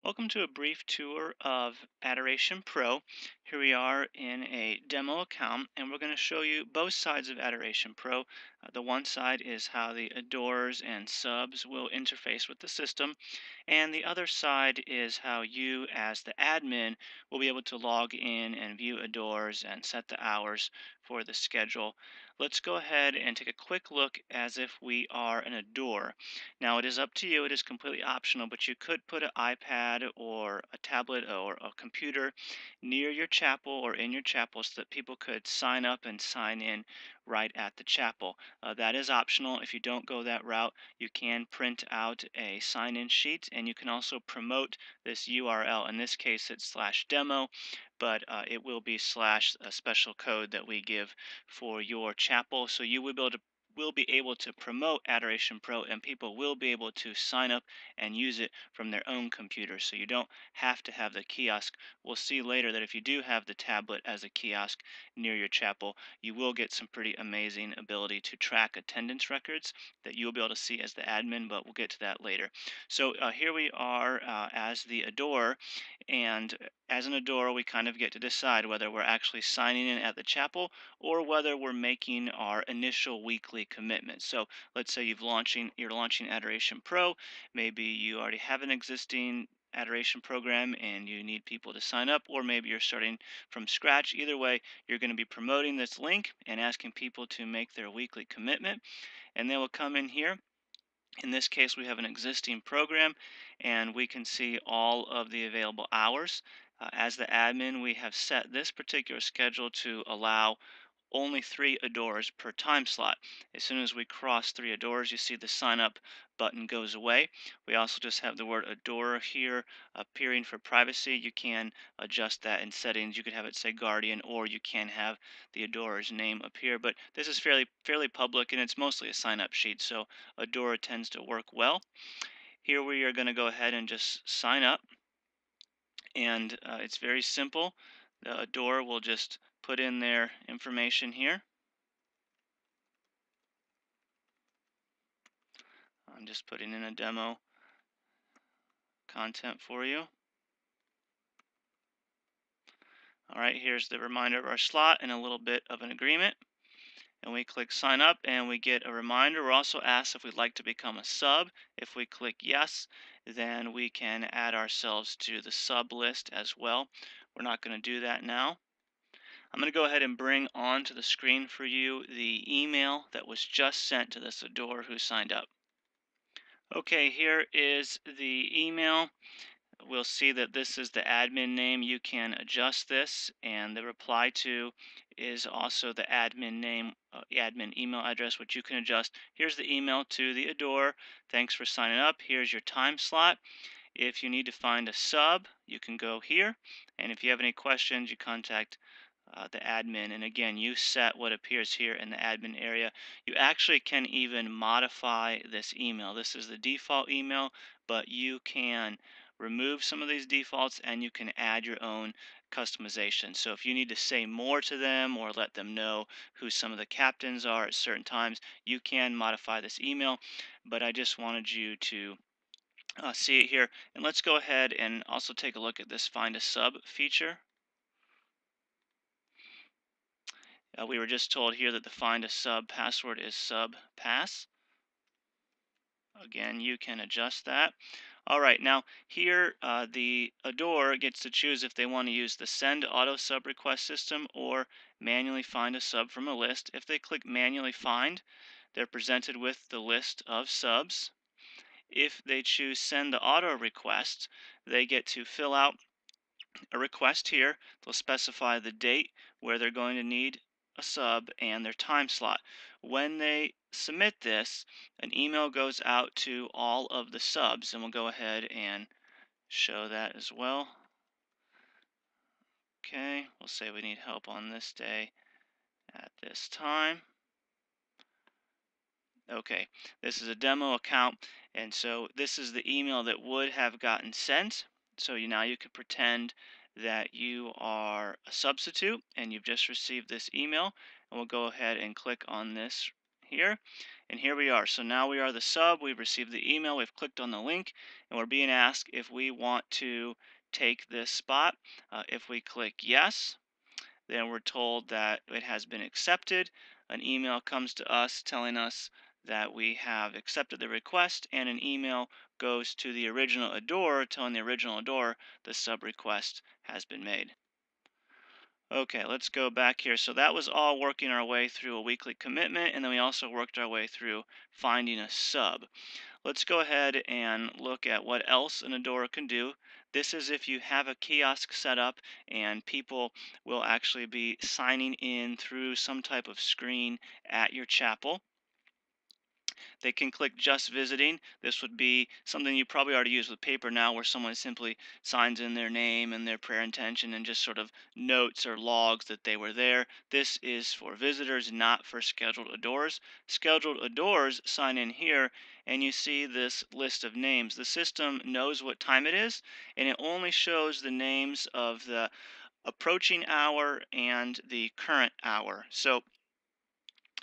Welcome to a brief tour of Adoration Pro. Here we are in a demo account, and we're going to show you both sides of Adoration Pro. The one side is how the adorers and subs will interface with the system, and the other side is how you, as the admin, will be able to log in and view adorers and set the hours for the schedule. Let's go ahead and take a quick look as if we are an adorer. Now, it is up to you, it is completely optional, but you could put an iPad or a tablet or a computer near your chapel or in your chapel so that people could sign up and sign in right at the chapel. That is optional. If you don't go that route, you can print out a sign in sheet and you can also promote this URL. In this case, it's slash demo, but it will be slash a special code that we give for your chapel. So you will be able to promote Adoration Pro, and people will be able to sign up and use it from their own computer. So you don't have to have the kiosk. We'll see later that if you do have the tablet as a kiosk near your chapel, you will get some pretty amazing ability to track attendance records that you'll be able to see as the admin, but we'll get to that later. So here we are as the adorer, and as an adorer, we kind of get to decide whether we're actually signing in at the chapel or whether we're making our initial weekly commitment. So let's say you're launching Adoration Pro. Maybe you already have an existing Adoration program and you need people to sign up, or maybe you're starting from scratch. Either way, you're going to be promoting this link and asking people to make their weekly commitment, and they will come in here. In this case, we have an existing program and we can see all of the available hours. As the admin, we have set this particular schedule to allow only 3 adorers per time slot. As soon as we cross 3 adorers, you see the sign up button goes away. We also just have the word adorer here appearing for privacy. You can adjust that in settings. You could have it say guardian, or you can have the adorer's name appear. But this is fairly public, and it's mostly a sign up sheet, so adorer tends to work well. Here we are going to go ahead and just sign up, and it's very simple. The adorer will just put in their information here. I'm just putting in a demo content for you. All right, here's the reminder of our slot and a little bit of an agreement. And we click sign up and we get a reminder. We're also asked if we'd like to become a sub. If we click yes, then we can add ourselves to the sub list as well. We're not going to do that now. I'm going to go ahead and bring onto the screen for you the email that was just sent to this adorer who signed up. Okay, here is the email. We'll see that this is the admin name. You can adjust this, and the reply to is also the admin name, admin email address, which you can adjust. Here's the email to the adorer. Thanks for signing up. Here's your time slot. If you need to find a sub, you can go here, and if you have any questions, you contact the admin. And again, you set what appears here in the admin area. You actually can even modify this email. This is the default email, but you can remove some of these defaults and you can add your own customization. So if you need to say more to them or let them know who some of the captains are at certain times, you can modify this email. But I just wanted you to see it here. And let's go ahead and also take a look at this find a sub feature. We were just told here that the find a sub password is sub pass. Again, you can adjust that. All right, now here the adorer gets to choose if they want to use the send auto sub request system or manually find a sub from a list. If they click manually find, they're presented with the list of subs. If they choose send the auto request, they get to fill out a request here. They'll specify the date where they're going to need a sub and their time slot. When they submit this, an email goes out to all of the subs, and we'll go ahead and show that as well. Okay, we'll say we need help on this day at this time. Okay, this is a demo account, and so this is the email that would have gotten sent. So now you can pretend that you are a substitute and you've just received this email, and we'll go ahead and click on this here. And here we are. So now we are the sub. We've received the email. We've clicked on the link, and we're being asked if we want to take this spot. If we click yes, then we're told that it has been accepted. An email comes to us telling us that we have accepted the request, and an email goes to the original adorer telling the original adorer the sub request has been made. Okay, let's go back here. So that was all working our way through a weekly commitment, and then we also worked our way through finding a sub. Let's go ahead and look at what else an adorer can do. This is if you have a kiosk set up and people will actually be signing in through some type of screen at your chapel. They can click just visiting. This would be something you probably already use with paper now, where someone simply signs in their name and their prayer intention and just sort of notes or logs that they were there. This is for visitors, not for scheduled adorers. Scheduled adorers sign in here, and you see this list of names. The system knows what time it is, and it only shows the names of the approaching hour and the current hour. So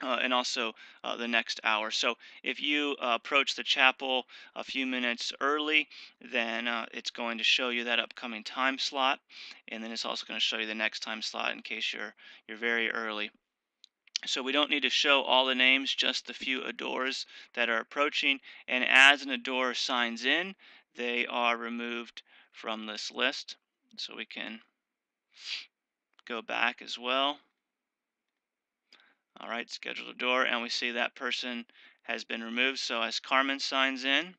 and also the next hour. So if you approach the chapel a few minutes early, then it's going to show you that upcoming time slot, and then it's also going to show you the next time slot in case you're very early. So we don't need to show all the names, just the few adorers that are approaching. And as an adorer signs in, they are removed from this list. So we can go back as well. All right, schedule a door, and we see that person has been removed. So as Carmen signs in,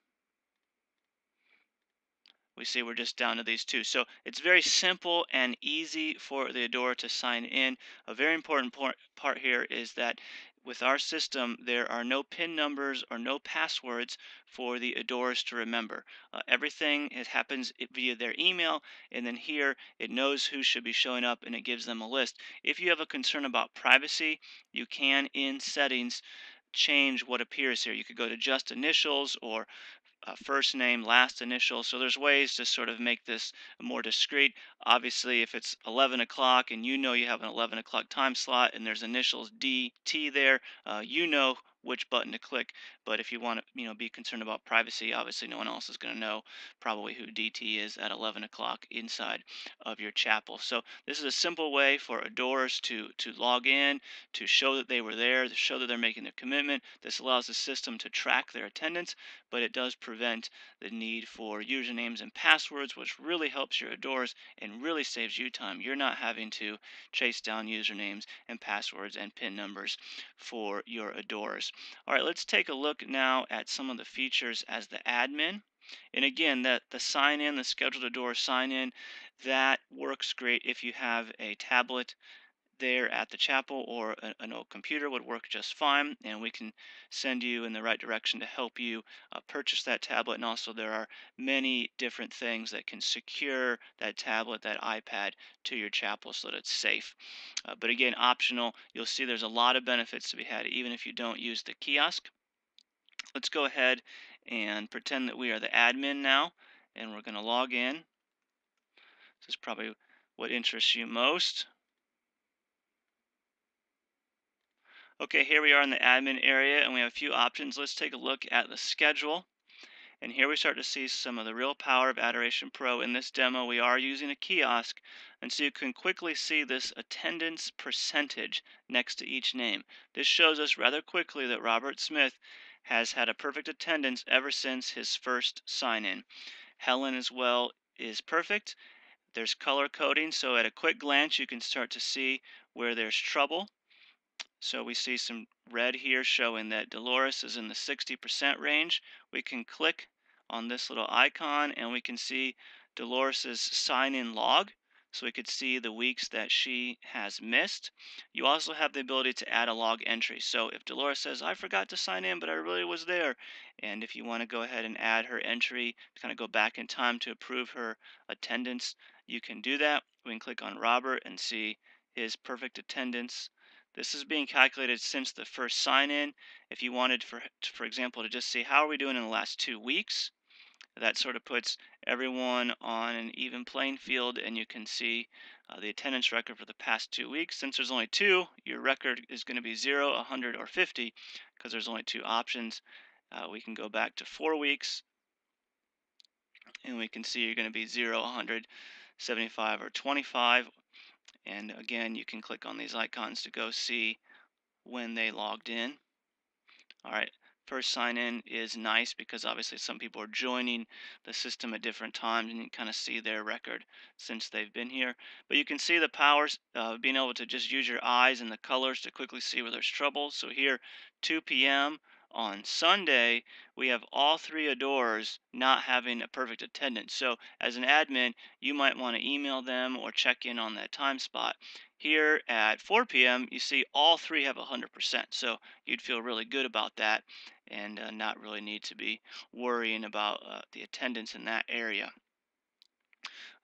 we see we're just down to these two. So it's very simple and easy for the adorer to sign in. A very important part here is that with our system, there are no PIN numbers or no passwords for the adorers to remember. Everything it happens via their email, and then here it knows who should be showing up and it gives them a list. If you have a concern about privacy, you can, in settings, change what appears here. You could go to just initials or first name, last initial. So there's ways to sort of make this more discreet. Obviously, if it's 11 o'clock and you know you have an 11 o'clock time slot and there's initials DT there, you know which button to click. But if you want to, be concerned about privacy, obviously no one else is going to know probably who DT is at 11 o'clock inside of your chapel. So this is a simple way for adorers to log in, to show that they were there, to show that they're making their commitment. This allows the system to track their attendance, but it does prevent the need for usernames and passwords, which really helps your adorers and really saves you time. You're not having to chase down usernames and passwords and PIN numbers for your adorers. All right, let's take a look now at some of the features as the admin. And again, that the sign in, the scheduled adorer sign in, that works great if you have a tablet there at the chapel, or an old computer would work just fine, and we can send you in the right direction to help you purchase that tablet. And also there are many different things that can secure that tablet, that iPad, to your chapel so that it's safe. But again, optional. You'll see there's a lot of benefits to be had even if you don't use the kiosk. Let's go ahead and pretend that we are the admin now, and we're going to log in. This is probably what interests you most. Okay, here we are in the admin area, and we have a few options. Let's take a look at the schedule. And here we start to see some of the real power of Adoration Pro. In this demo, we are using a kiosk, and so you can quickly see this attendance percentage next to each name. This shows us rather quickly that Robert Smith has had a perfect attendance ever since his first sign-in. Helen as well is perfect. There's color coding, so at a quick glance, you can start to see where there's trouble. So we see some red here showing that Dolores is in the 60% range. We can click on this little icon and we can see Dolores's sign-in log. So we could see the weeks that she has missed. You also have the ability to add a log entry. So if Dolores says, I forgot to sign in, but I really was there. And if you want to go ahead and add her entry, to kind of go back in time to approve her attendance, you can do that. We can click on Robert and see his perfect attendance. This is being calculated since the first sign-in. If you wanted, for example, to just see how are we doing in the last 2 weeks, that sort of puts everyone on an even playing field, and you can see the attendance record for the past 2 weeks. Since there's only two, your record is going to be 0, 100, or 50. because there's only two options. We can go back to 4 weeks, and we can see you're going to be 0, 100, 75, or 25. And again, you can click on these icons to go see when they logged in. All right, first sign in is nice because obviously some people are joining the system at different times and you kind of see their record since they've been here. But you can see the powers, being able to just use your eyes and the colors to quickly see where there's trouble. So here, 2 p.m. on Sunday, we have all three adorers not having a perfect attendance. So as an admin, you might want to email them or check in on that time spot. Here at 4 p.m., you see all three have 100%. So you'd feel really good about that and not really need to be worrying about the attendance in that area.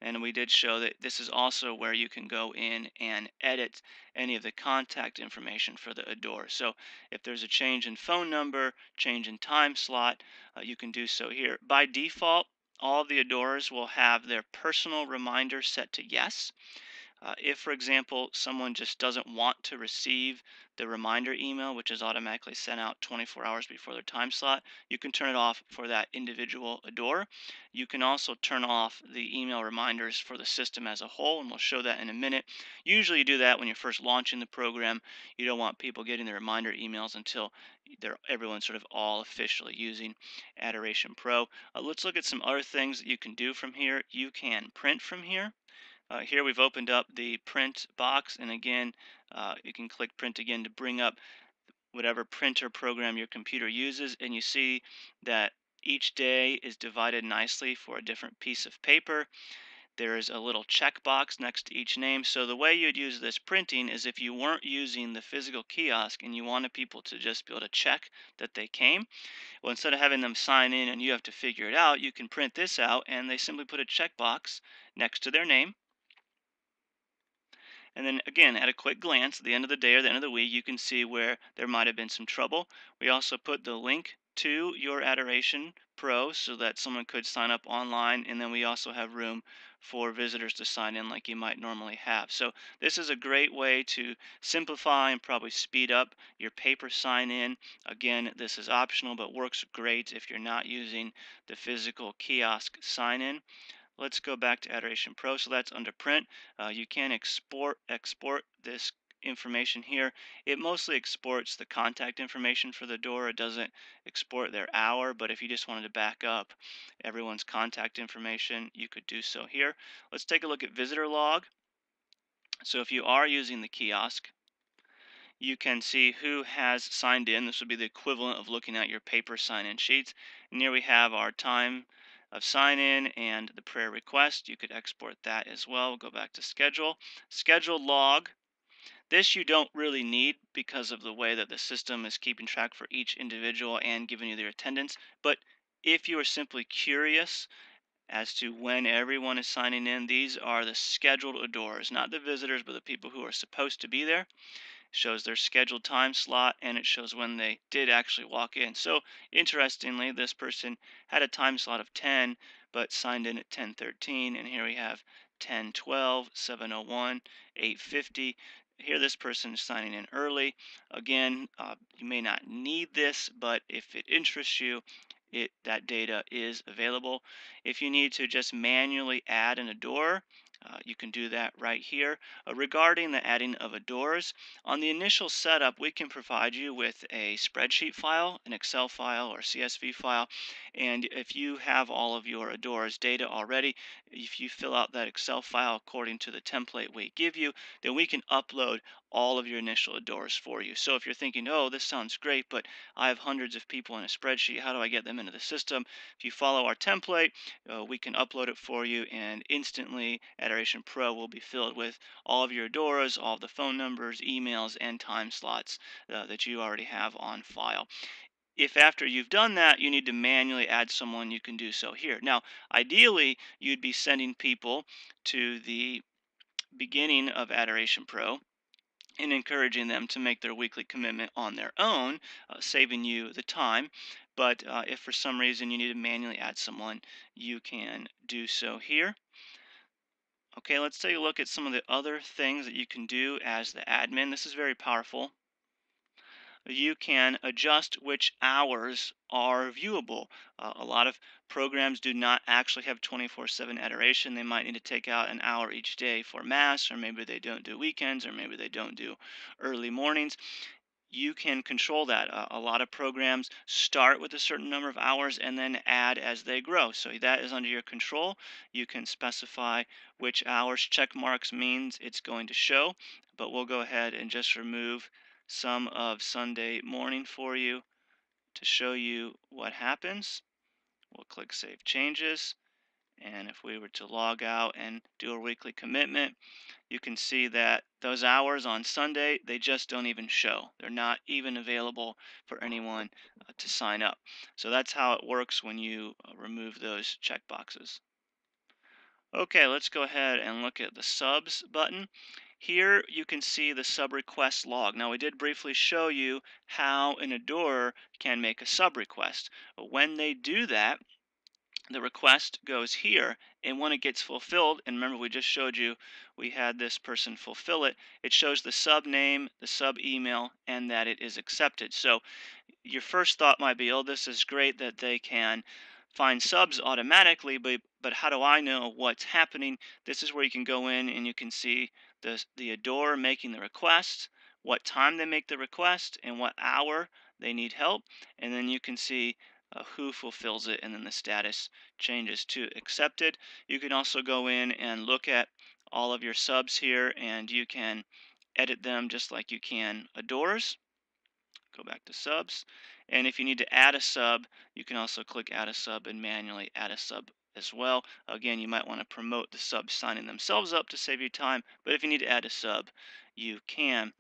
And we did show that this is also where you can go in and edit any of the contact information for the Adore. So if there's a change in phone number, change in time slot, you can do so here. By default, all the Adorers will have their personal reminder set to yes. If, for example, someone just doesn't want to receive the reminder email, which is automatically sent out 24 hours before their time slot, you can turn it off for that individual Adore. You can also turn off the email reminders for the system as a whole, and we'll show that in a minute. Usually you do that when you're first launching the program. You don't want people getting the reminder emails until everyone's sort of all officially using Adoration Pro. Let's look at some other things that you can do from here. You can print from here. Here we've opened up the print box, and again, you can click print again to bring up whatever printer program your computer uses, and you see that each day is divided nicely for a different piece of paper. There is a little checkbox next to each name. So the way you'd use this printing is if you weren't using the physical kiosk and you wanted people to just be able to check that they came, well, instead of having them sign in and you have to figure it out, you can print this out and they simply put a checkbox next to their name. And then again, at a quick glance, at the end of the day or the end of the week, you can see where there might have been some trouble. We also put the link to your Adoration Pro so that someone could sign up online. And then we also have room for visitors to sign in like you might normally have. So this is a great way to simplify and probably speed up your paper sign in. Again, this is optional, but works great if you're not using the physical kiosk sign in. Let's go back to Adoration Pro. So that's under print. You can export this information here. It mostly exports the contact information for the door. It doesn't export their hour, but if you just wanted to back up everyone's contact information, you could do so here. Let's take a look at visitor log. So if you are using the kiosk, you can see who has signed in. This would be the equivalent of looking at your paper sign-in sheets. And here we have our time of sign-in and the prayer request. You could export that as well. We'll go back to schedule. Scheduled log. This you don't really need because of the way that the system is keeping track for each individual and giving you their attendance. But if you are simply curious as to when everyone is signing in, these are the scheduled adorers, not the visitors, but the people who are supposed to be there. Shows their scheduled time slot, and it shows when they did actually walk in. So interestingly, this person had a time slot of 10 but signed in at 10:13, and here we have 10:12, 7:01, 8:50. Here this person is signing in early. Again, you may not need this, but if it interests you, that data is available. If you need to just manually add an adore, you can do that right here. Regarding the adding of adores, on the initial setup, we can provide you with a spreadsheet file, an Excel file, or CSV file. And if you have all of your adores data already, if you fill out that Excel file according to the template we give you, then we can upload all of your initial adores for you. So if you're thinking, oh, this sounds great, but I have hundreds of people in a spreadsheet, how do I get them into the system? If you follow our template, we can upload it for you, and instantly Adoration Pro will be filled with all of your adores, all of the phone numbers, emails, and time slots that you already have on file. If after you've done that, you need to manually add someone, you can do so here. Now, ideally, you'd be sending people to the beginning of Adoration Pro and encouraging them to make their weekly commitment on their own, saving you the time. But if for some reason you need to manually add someone, you can do so here. Okay, let's take a look at some of the other things that you can do as the admin. This is very powerful. you can adjust which hours are viewable. A lot of programs do not actually have 24/7 adoration. They might need to take out an hour each day for mass, or maybe they don't do weekends, or maybe they don't do early mornings. You can control that. A lot of programs start with a certain number of hours and then add as they grow. So that is under your control. You can specify which hours check marks means it's going to show, but we'll go ahead and just remove some of Sunday morning for you to show you what happens. We'll click Save Changes. And if we were to log out and do a weekly commitment, you can see that those hours on Sunday, they just don't even show. They're not even available for anyone to sign up. So that's how it works when you remove those checkboxes. Okay, let's go ahead and look at the subs button. Here you can see the sub request log. Now we did briefly show you how an adorer can make a sub request. When they do that, the request goes here, and when it gets fulfilled, and remember we just showed you we had this person fulfill it, it shows the sub name, the sub email, and that it is accepted. So your first thought might be, oh, this is great that they can find subs automatically, but how do I know what's happening? This is where you can go in and you can see the adorer making the request, what time they make the request, and what hour they need help, and then you can see who fulfills it, and then the status changes to accepted. You can also go in and look at all of your subs here, and you can edit them just like you can adorers. Go back to subs. And if you need to add a sub, you can also click add a sub and manually add a sub as well. Again, you might want to promote the subs signing themselves up to save you time, but if you need to add a sub, you can.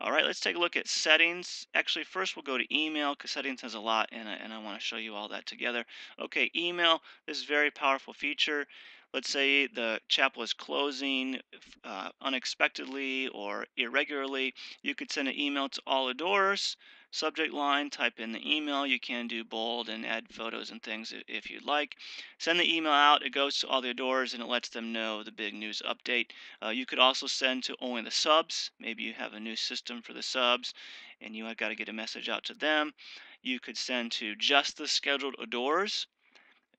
All right, let's take a look at settings. Actually, first we'll go to email because settings has a lot, and I want to show you all that together. Okay, email. This is a very powerful feature. Let's say the chapel is closing unexpectedly or irregularly. You could send an email to all adorers. Subject line, type in the email. You can do bold and add photos and things if you'd like. Send the email out. It goes to all the adorers and it lets them know the big news update. You could also send to only the subs. Maybe you have a new system for the subs and you got to get a message out to them. You could send to just the scheduled adorers.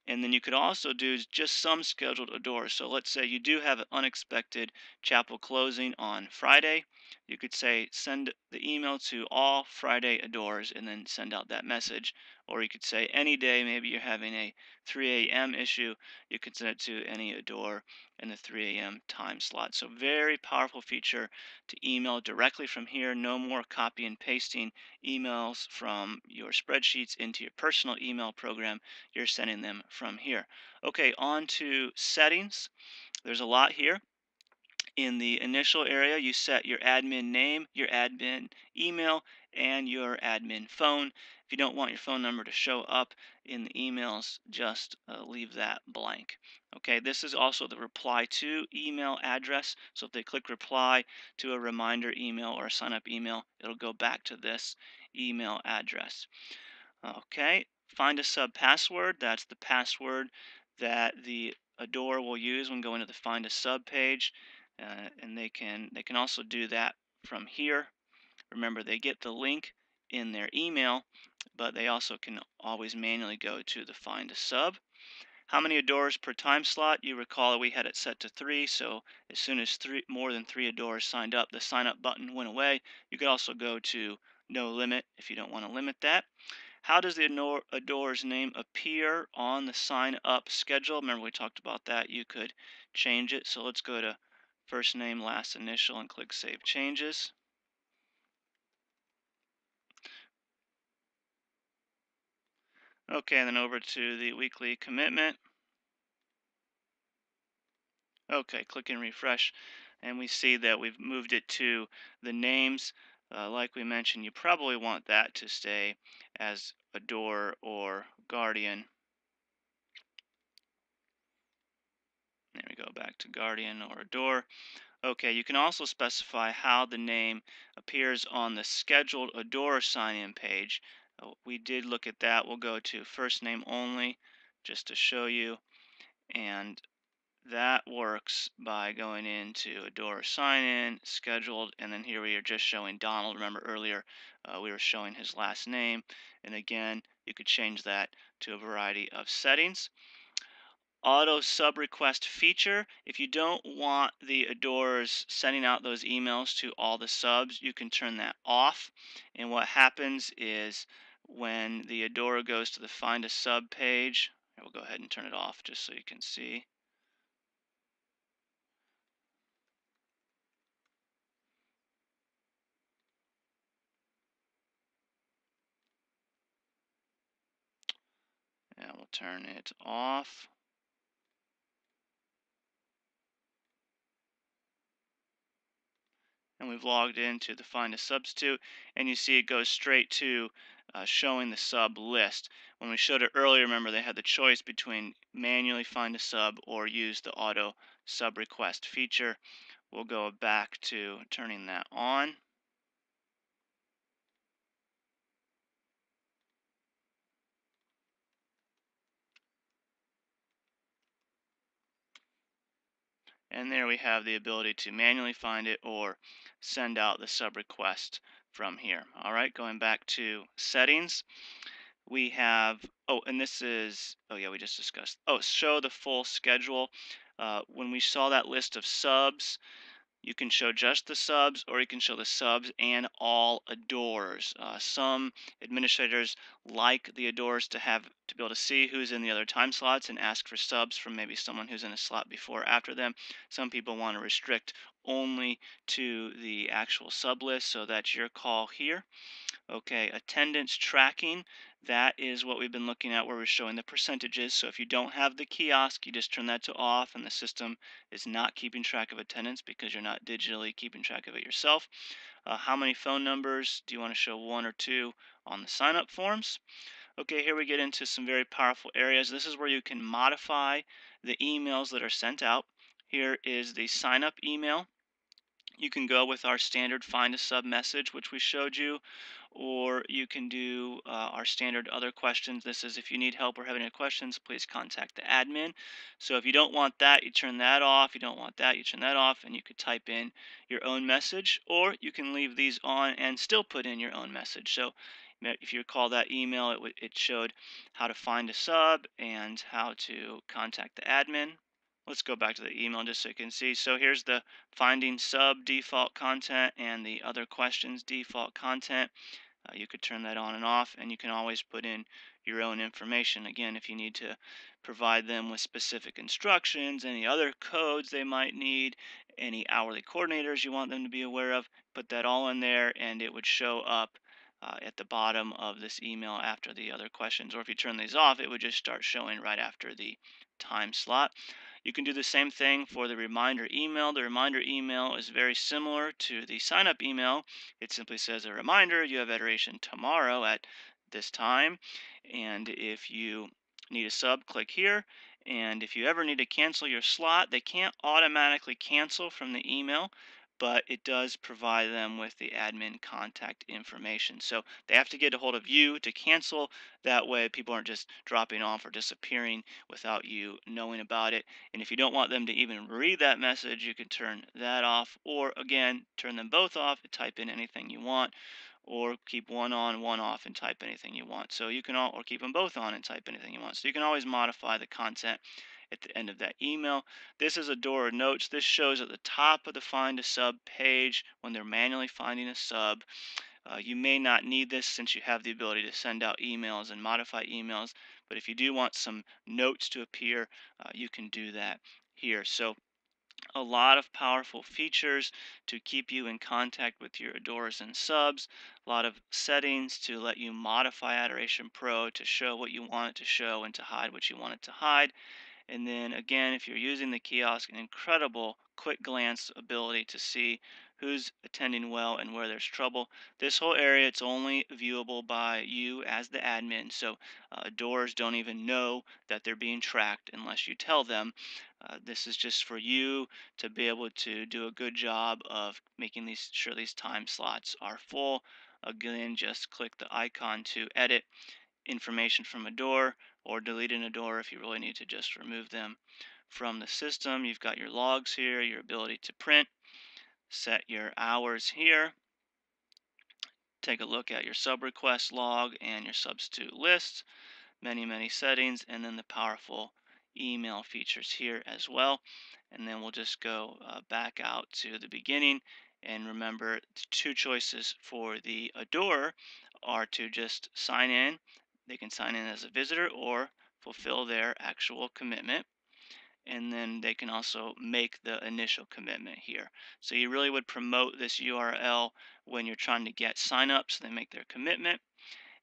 And then you could also do just some scheduled adorers. So let's say you do have an unexpected chapel closing on Friday. You could say send the email to all Friday adorers and then send out that message. Or you could say any day, maybe you're having a 3 a.m. issue, you could send it to any adorer in the 3 a.m. time slot. So very powerful feature to email directly from here. No more copy and pasting emails from your spreadsheets into your personal email program. You're sending them from here. Okay, on to settings. There's a lot here. In the initial area, you set your admin name, your admin email, and your admin phone. If you don't want your phone number to show up in the emails, just leave that blank. Okay, this is also the reply to email address. So if they click reply to a reminder email or a sign up email, it'll go back to this email address. Okay, find a sub password. That's the password that the adorer will use when going to the find a sub page, and they can also do that from here. Remember, they get the link in their email, but they also can always manually go to the find a sub. How many adorers per time slot? You recall we had it set to 3, so as soon as more than 3 adorers signed up, the sign up button went away. You could also go to no limit if you don't want to limit that. How does the adorer's name appear on the sign up schedule? Remember we talked about that. You could change it. So let's go to first name, last initial, and click Save Changes. Okay, and then over to the weekly commitment. Okay, click and refresh, and we see that we've moved it to the names. Like we mentioned, you probably want that to stay as adorer or guardian. There we go, back to guardian or adorer. Okay, you can also specify how the name appears on the scheduled adorer sign-in page. We did look at that. We'll go to first name only just to show you. And That works by going into Adora sign in, scheduled, and then here we are just showing Donald. Remember earlier we were showing his last name. And again, you could change that to a variety of settings. Auto sub request feature. If you don't want the adorers sending out those emails to all the subs, you can turn that off. And what happens is when the adorer goes to the find a sub page, we'll go ahead and turn it off just so you can see. And we'll turn it off. And we've logged into the find a substitute, and you see it goes straight to showing the sub list. When we showed it earlier, remember they had the choice between manually find a sub or use the auto sub request feature. We'll go back to turning that on. And there we have the ability to manually find it or send out the sub request from here. All right, going back to settings. We have, oh, and this is, oh yeah, we just discussed, oh, show the full schedule. When we saw that list of subs, you can show just the subs, or you can show the subs and all adorers. Some administrators like the adorers to have to be able to see who's in the other time slots and ask for subs from maybe someone who's in a slot before or after them. Some people want to restrict only to the actual sub list, so that's your call here. Okay, attendance tracking, that is what we've been looking at where we're showing the percentages. So if you don't have the kiosk, you just turn that to off and the system is not keeping track of attendance because you're not digitally keeping track of it yourself. How many phone numbers do you want to show, one or two, on the sign up forms? Okay, here we get into some very powerful areas. This is where you can modify the emails that are sent out. Here is the sign up email. You can go with our standard find a sub message, which we showed you, or you can do our standard other questions. This is if you need help or have any questions, please contact the admin. So if you don't want that, you turn that off. You don't want that, you turn that off, and you could type in your own message, or you can leave these on and still put in your own message. So if you recall that email, it showed how to find a sub and how to contact the admin. Let's go back to the email just so you can see. So here's the finding sub default content and the other questions default content. You could turn that on and off, and you can always put in your own information. Again, if you need to provide them with specific instructions, any other codes they might need, any hourly coordinators you want them to be aware of, put that all in there, and it would show up at the bottom of this email after the other questions. Or if you turn these off, it would just start showing right after the time slot. You can do the same thing for the reminder email. The reminder email is very similar to the sign up email. It simply says a reminder, you have adoration tomorrow at this time. And if you need a sub, click here. And if you ever need to cancel your slot, they can't automatically cancel from the email, but it does provide them with the admin contact information. So they have to get a hold of you to cancel. That way, people aren't just dropping off or disappearing without you knowing about it. And if you don't want them to even read that message, you can turn that off, or again, turn them both off and type in anything you want, or keep one on, one off, and type anything you want. So you can or keep them both on and type anything you want. So you can always modify the content at the end of that email. This is Adora Notes. This shows at the top of the Find a Sub page when they're manually finding a sub. You may not need this since you have the ability to send out emails and modify emails, but if you do want some notes to appear, you can do that here. So a lot of powerful features to keep you in contact with your adorers and subs, a lot of settings to let you modify Adoration Pro to show what you want it to show and to hide what you want it to hide. And then again, if you're using the kiosk, an incredible quick glance ability to see who's attending well and where there's trouble. This whole area, it's only viewable by you as the admin. So doors don't even know that they're being tracked unless you tell them. This is just for you to be able to do a good job of making these sure these time slots are full. Again, just click the icon to edit information from a door or delete a door if you really need to just remove them from the system. You've got your logs here, your ability to print, set your hours here, take a look at your sub request log and your substitute list, many settings, and then the powerful email features here as well. And then we'll just go back out to the beginning. And remember, the two choices for the adorer are to just sign in. They can sign in as a visitor or fulfill their actual commitment. And then they can also make the initial commitment here. So you really would promote this URL when you're trying to get signups. So they make their commitment,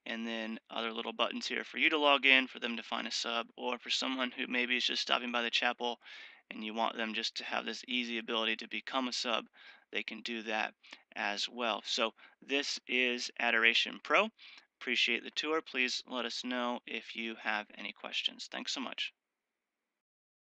and then other little buttons here for you to log in, for them to find a sub, or for someone who maybe is just stopping by the chapel and you want them just to have this easy ability to become a sub, they can do that as well. So this is Adoration Pro. Appreciate the tour. Please let us know if you have any questions. Thanks so much.